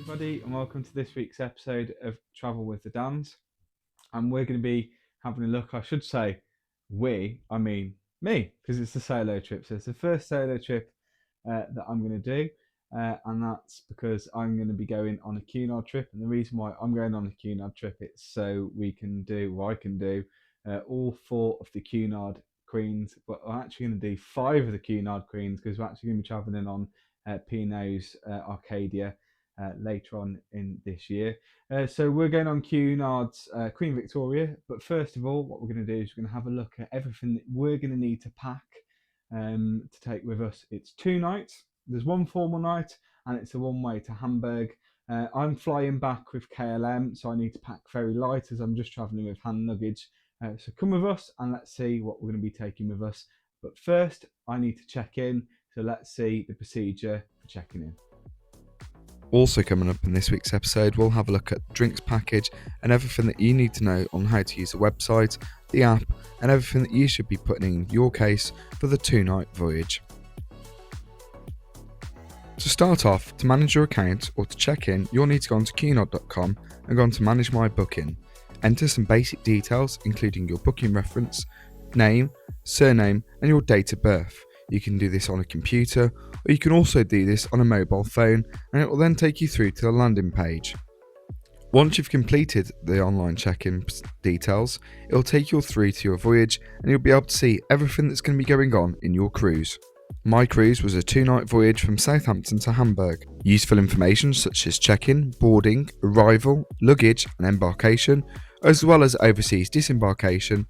everybody, and welcome to this week's episode of Travel with the Dans. And we're going to be having a look, I should say I mean me, because it's a solo trip. So it's the first solo trip that I'm going to do, and that's because I'm going to be going on a Cunard trip. And the reason why I'm going on a Cunard trip is so I can do all 4 of the Cunard Queens, but I'm actually going to do 5 of the Cunard Queens because we're actually going to be travelling on P&O's Arcadia later on in this year. So we're going on Cunard's Queen Victoria, but first of all, what we're going to do is we're going to have a look at everything that we're going to need to pack to take with us. It's 2 nights. There's 1 formal night, and it's a one-way to Hamburg. I'm flying back with KLM, so I need to pack very light as I'm just travelling with hand luggage. So come with us and let's see what we're going to be taking with us. But first, I need to check in, so let's see the procedure for checking in. Also coming up in this week's episode, we'll have a look at the drinks package and everything that you need to know on how to use the website, the app, and everything that you should be putting in your case for the 2-night voyage. To start off, to manage your account or to check in, you'll need to go onto Cunard.com and go on to manage my booking. Enter some basic details including your booking reference, name, surname and your date of birth. You can do this on a computer, or you can also do this on a mobile phone, and it will then take you through to the landing page. Once you've completed the online check-in details, it will take you through to your voyage and you'll be able to see everything that's going to be going on in your cruise. My cruise was a 2-night voyage from Southampton to Hamburg. Useful information such as check-in, boarding, arrival, luggage and embarkation, as well as overseas disembarkation,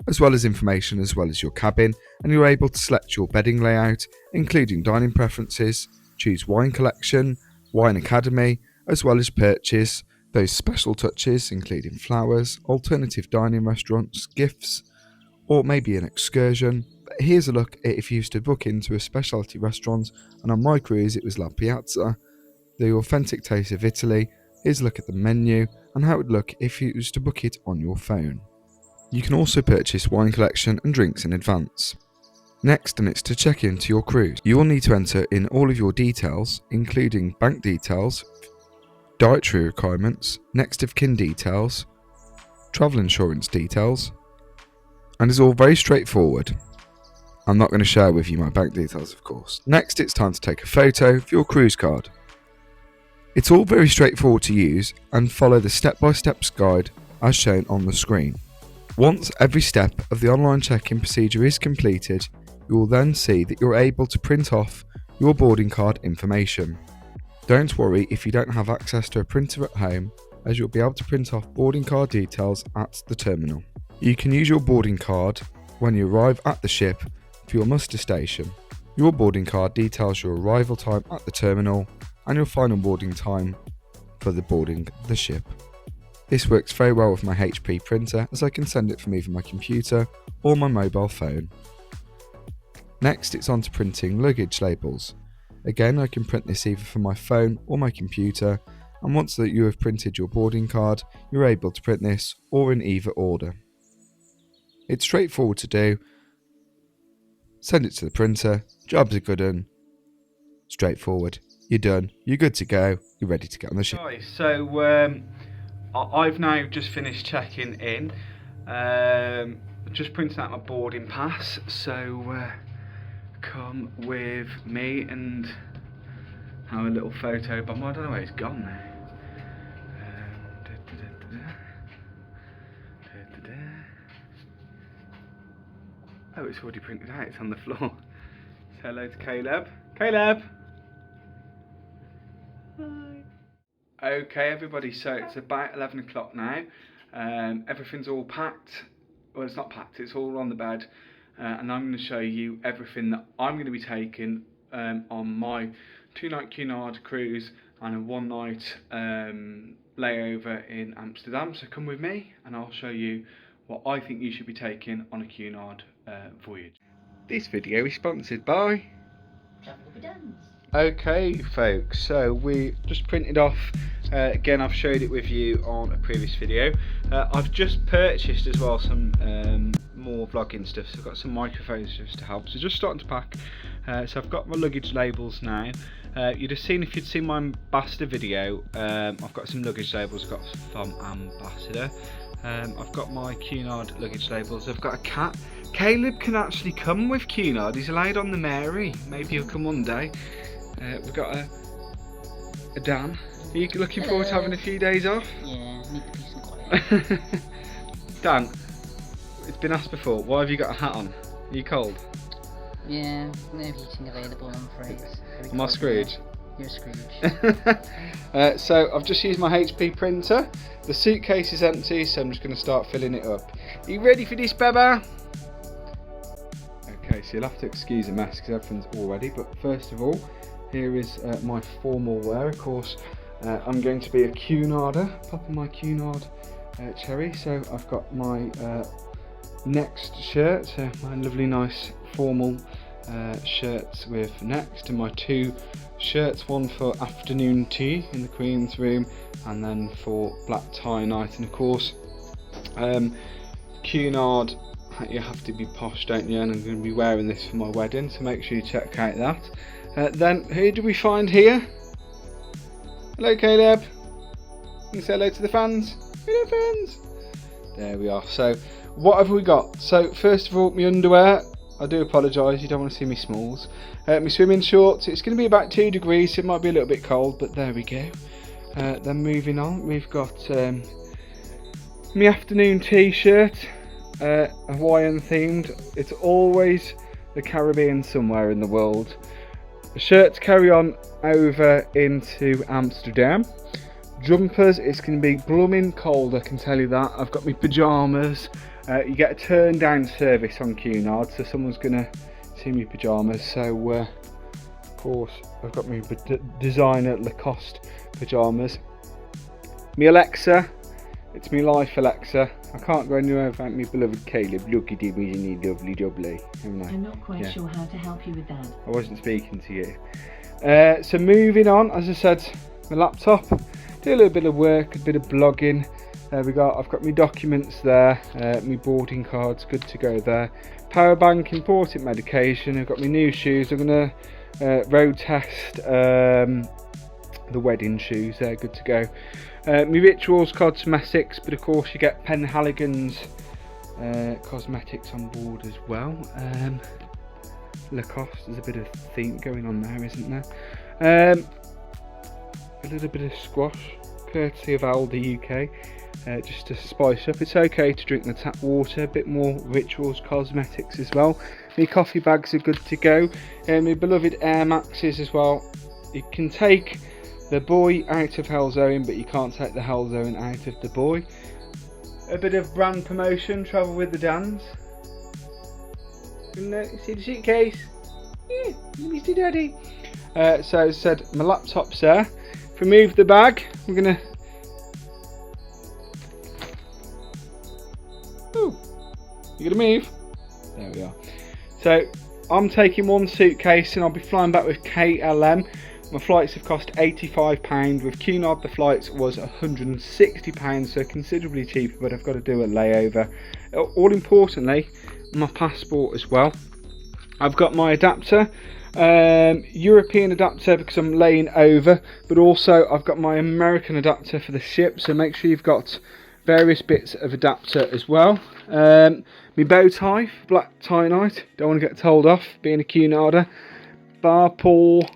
as well as information as well as your cabin, and you're able to select your bedding layout, including dining preferences, choose wine collection, wine academy, as well as purchase those special touches including flowers, alternative dining restaurants, gifts, or maybe an excursion. But here's a look at if you used to book into a specialty restaurant, and on my cruise it was La Piazza, the authentic taste of Italy. Here's a look at the menu and how it would look if you used to book it on your phone. You can also purchase wine collection and drinks in advance. Next, and it's to check into your cruise. You will need to enter in all of your details, including bank details, dietary requirements, next of kin details, travel insurance details, and it's all very straightforward. I'm not going to share with you my bank details, of course. Next, it's time to take a photo of your cruise card. It's all very straightforward to use and follow the step-by-step guide as shown on the screen. Once every step of the online check-in procedure is completed, you will then see that you're able to print off your boarding card information. Don't worry if you don't have access to a printer at home, as you'll be able to print off boarding card details at the terminal. You can use your boarding card when you arrive at the ship for your muster station. Your boarding card details your arrival time at the terminal and your final boarding time for the boarding the ship. This works very well with my HP printer, as I can send it from either my computer or my mobile phone. Next, it's on to printing luggage labels. Again, I can print this either from my phone or my computer, and once that you have printed your boarding card, you're able to print this or in either order. It's straightforward to do. Send it to the printer, job's a good one. Straightforward. You're done, you're good to go, you're ready to get on the ship. Right, so I've now just finished checking in. Just printed out my boarding pass, so come with me and have a little photo. But I don't know where it's gone now. Oh, it's already printed out. It's on the floor. Say hello to Caleb. Caleb. Hi. Okay, everybody. So it's about 11 o'clock now. Everything's all packed. Well, it's not packed. It's all on the bed. And I'm going to show you everything that I'm going to be taking on my 2-night Cunard cruise and a 1-night layover in Amsterdam. So come with me and I'll show you what I think you should be taking on a Cunard voyage. This video is sponsored by Travel with the Dans. Okay folks, so we just printed off, again I've showed it with you on a previous video. I've just purchased as well some more vlogging stuff, so I've got some microphones just to help. So just starting to pack. So I've got my luggage labels now. You'd have seen, if you'd seen my Ambassador video, I've got some luggage labels I've got from Ambassador. I've got my Cunard luggage labels. I've got a cat. Caleb can actually come with Cunard. He's allowed on the Mary. Maybe he'll come one day. We've got a Dan. Are you looking forward to having a few days off? Yeah, need the peace and quiet. Dan, it's been asked before, why have you got a hat on? Are you cold? Yeah, no heating available, I'm afraid. Am I Scrooge? You're Scrooge. So I've just used my HP printer. The suitcase is empty, so I'm just going to start filling it up. Are you ready for this, Baba? Okay, so you'll have to excuse the mess because everything's all ready. But first of all, here is my formal wear. Of course, I'm going to be a Cunarder, popping my Cunard cherry. So I've got my Next shirt, my lovely nice formal shirts with Next, and my two shirts, one for afternoon tea in the Queen's room and then for black tie night. And of course Cunard, you have to be posh, don't you, and I'm going to be wearing this for my wedding, so make sure you check out that. Then who do we find here? Hello Caleb, you say hello to the fans. Hello fans. There we are. So what have we got? So first of all, my underwear. I do apologise, you don't want to see me smalls. My swimming shorts. It's going to be about 2 degrees, so it might be a little bit cold, but there we go. Then moving on, we've got my afternoon t-shirt, Hawaiian themed. It's always the Caribbean somewhere in the world. A shirt to carry on over into Amsterdam. Jumpers, it's going to be blooming cold, I can tell you that. I've got my pyjamas. You get a turn down service on Cunard, so someone's going to see me pyjamas. So of course I've got my designer Lacoste pyjamas. My Alexa, it's my life Alexa. I can't go anywhere without my beloved Caleb. Look at him, isn't he lovely jubbly? I'm not quite sure how to help you with that. I wasn't speaking to you. So moving on, as I said, my laptop. Do a little bit of work, a bit of blogging. I've got my documents there, my boarding cards, good to go there. Power bank, important medication. I've got my new shoes. I'm gonna road test the wedding shoes. They're good to go. My rituals, cosmetics, but of course you get Penhaligon's cosmetics on board as well. Lacoste, there's a bit of theme going on there, isn't there? A little bit of squash, courtesy of Aldi UK. Just to spice up. It's okay to drink the tap water, a bit more rituals, cosmetics as well. My coffee bags are good to go. My beloved Air Maxes as well. You can take the boy out of Hell Zone, but you can't take the Hell Zone out of the boy. A bit of brand promotion, travel with the Dans. See the suitcase? Yeah, Mr. Daddy. So as I said, my laptop's there. If we move the bag, we're gonna. Ooh, you gonna move? There we are. So I'm taking one suitcase and I'll be flying back with KLM. My flights have cost £85. With Cunard the flights was £160, so considerably cheaper, but I've got to do a layover. All importantly, my passport as well. I've got my adapter, European adapter because I'm laying over, but also I've got my American adapter for the ship, so make sure you've got various bits of adapter as well. My bow tie for black tie night, don't want to get told off being a Cunarder. Bar pull,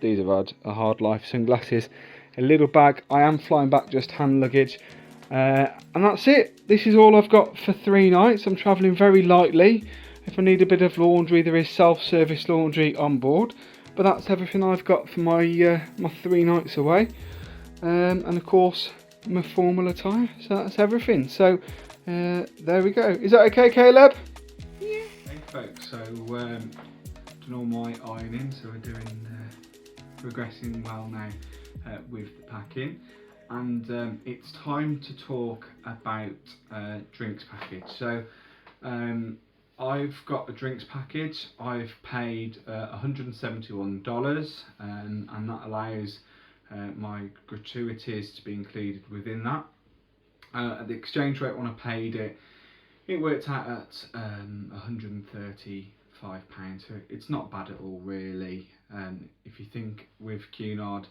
these have had a hard life, sunglasses, a little bag. I am flying back just hand luggage, and that's it. This is all I've got for 3 nights. I'm travelling very lightly. If I need a bit of laundry, there is self-service laundry on board, but that's everything I've got for my my 3 nights away. And of course my formal attire, so that's everything. So there we go. Is that okay, Caleb? Yeah. Hey folks, so done all my ironing, so we're doing progressing well now with the packing, and it's time to talk about drinks package. So I've got a drinks package. I've paid $171, and that allows my gratuities to be included within that. At the exchange rate when I paid it It worked out at £135, so it's not bad at all really. If you think with Cunard,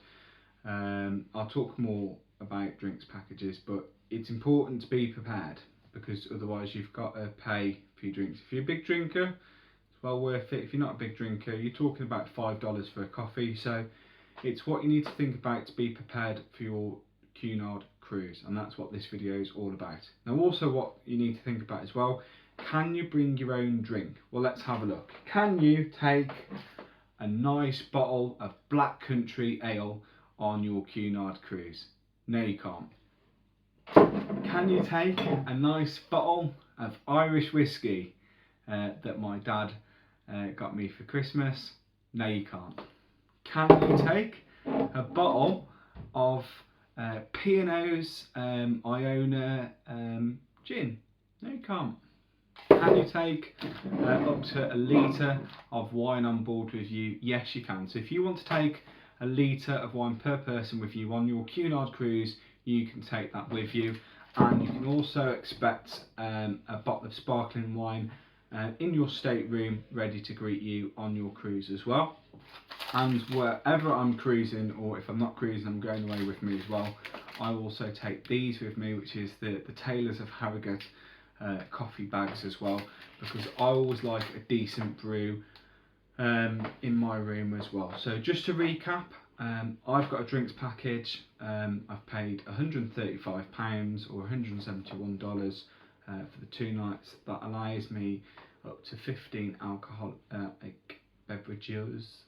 I'll talk more about drinks packages, but it's important to be prepared because otherwise you've got to pay for your drinks. If you're a big drinker, it's well worth it. If you're not a big drinker, you're talking about $5 for a coffee, so it's what you need to think about to be prepared for your Cunard cruise, and that's what this video is all about. Now also what you need to think about as well, can you bring your own drink? Well, let's have a look. Can you take a nice bottle of Black Country Ale on your Cunard cruise? No, you can't. Can you take a nice bottle of Irish whiskey that my dad got me for Christmas? No, you can't. Can you take a bottle of P&O's Iona gin? No, you can't. Can you take up to a litre of wine on board with you? Yes, you can. So if you want to take a litre of wine per person with you on your Cunard cruise, you can take that with you. And you can also expect a bottle of sparkling wine in your stateroom ready to greet you on your cruise as well. And wherever I'm cruising, or if I'm not cruising, I'm going away with me as well, I also take these with me, which is the Taylors of Harrogate coffee bags as well, because I always like a decent brew in my room as well. So just to recap, I've got a drinks package. I've paid £135 or $171 for the 2 nights. That allows me up to 15 alcoholic beverages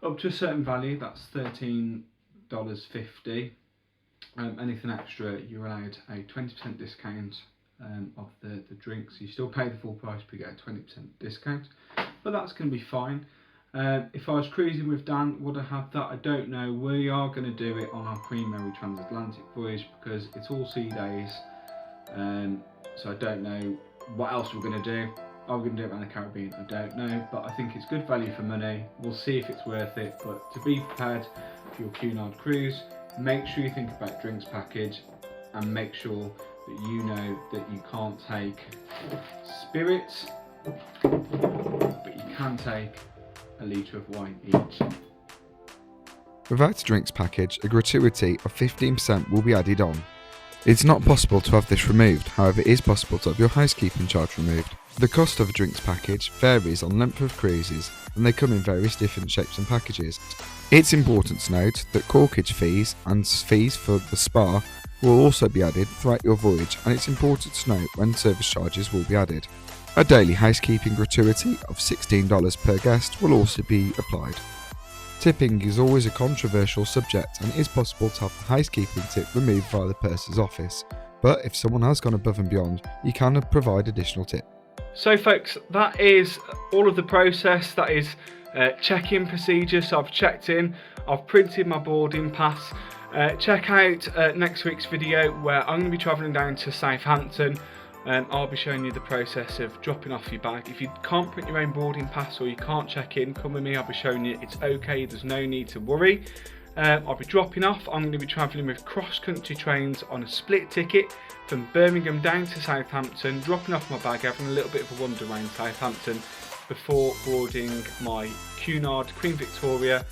up to a certain value. That's $13.50. Anything extra, you're allowed a 20% discount of the drinks. You still pay the full price, but you get a 20% discount, but that's going to be fine. If I was cruising with Dan, would I have that? I don't know. We are going to do it on our Queen Mary transatlantic voyage because it's all sea days, so I don't know what else we're going to do. Are we going to do it around the Caribbean? I don't know, but I think it's good value for money. We'll see if it's worth it, but to be prepared for your Cunard cruise, make sure you think about drinks package and make sure that you know that you can't take spirits, but you can take a litre of wine each. Without a drinks package, a gratuity of 15% will be added on. It's not possible to have this removed, however it is possible to have your housekeeping charge removed. The cost of a drinks package varies on length of cruises and they come in various different shapes and packages. It's important to note that corkage fees and fees for the spa will also be added throughout your voyage, and it's important to note when service charges will be added. A daily housekeeping gratuity of $16 per guest will also be applied. Tipping is always a controversial subject and it is possible to have the housekeeping tip removed via the purser's office, but if someone has gone above and beyond, you can provide additional tip. So folks, that is all of the process. That is check-in procedure. So I've checked in, I've printed my boarding pass. Check out next week's video where I'm going to be travelling down to Southampton. I'll be showing you the process of dropping off your bag. If you can't print your own boarding pass or you can't check in, come with me. I'll be showing you it's okay, there's no need to worry. I'll be dropping off. I'm going to be travelling with cross-country trains on a split ticket from Birmingham down to Southampton, dropping off my bag, having a little bit of a wander around Southampton before boarding my Cunard Queen Victoria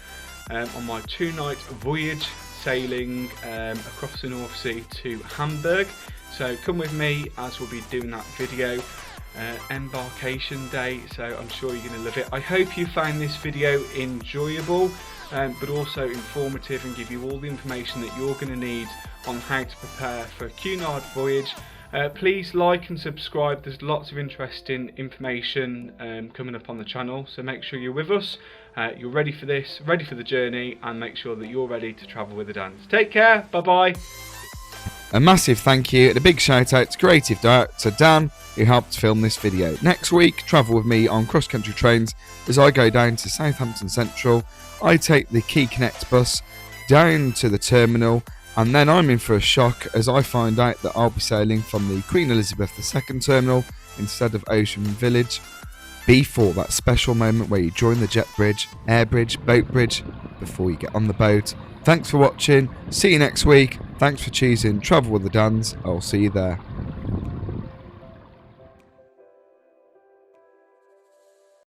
on my 2-night voyage, sailing across the North Sea to Hamburg. So come with me as we'll be doing that video embarkation day, so I'm sure you're going to love it. I hope you found this video enjoyable but also informative and give you all the information that you're going to need on how to prepare for a Cunard voyage. Please like and subscribe, there's lots of interesting information coming up on the channel, so make sure you're with us, you're ready for this, ready for the journey, and make sure that you're ready to travel with the Dans. Take care, bye bye. A massive thank you and a big shout out to creative director Dan who helped film this video. Next week, travel with me on cross country trains as I go down to Southampton Central. I take the Key Connect bus down to the terminal and then I'm in for a shock as I find out that I'll be sailing from the Queen Elizabeth II terminal instead of Ocean Village. Before that special moment where you join the jet bridge, air bridge, boat bridge before you get on the boat. Thanks for watching, see you next week. Thanks for choosing Travel with the Dans. I'll see you there.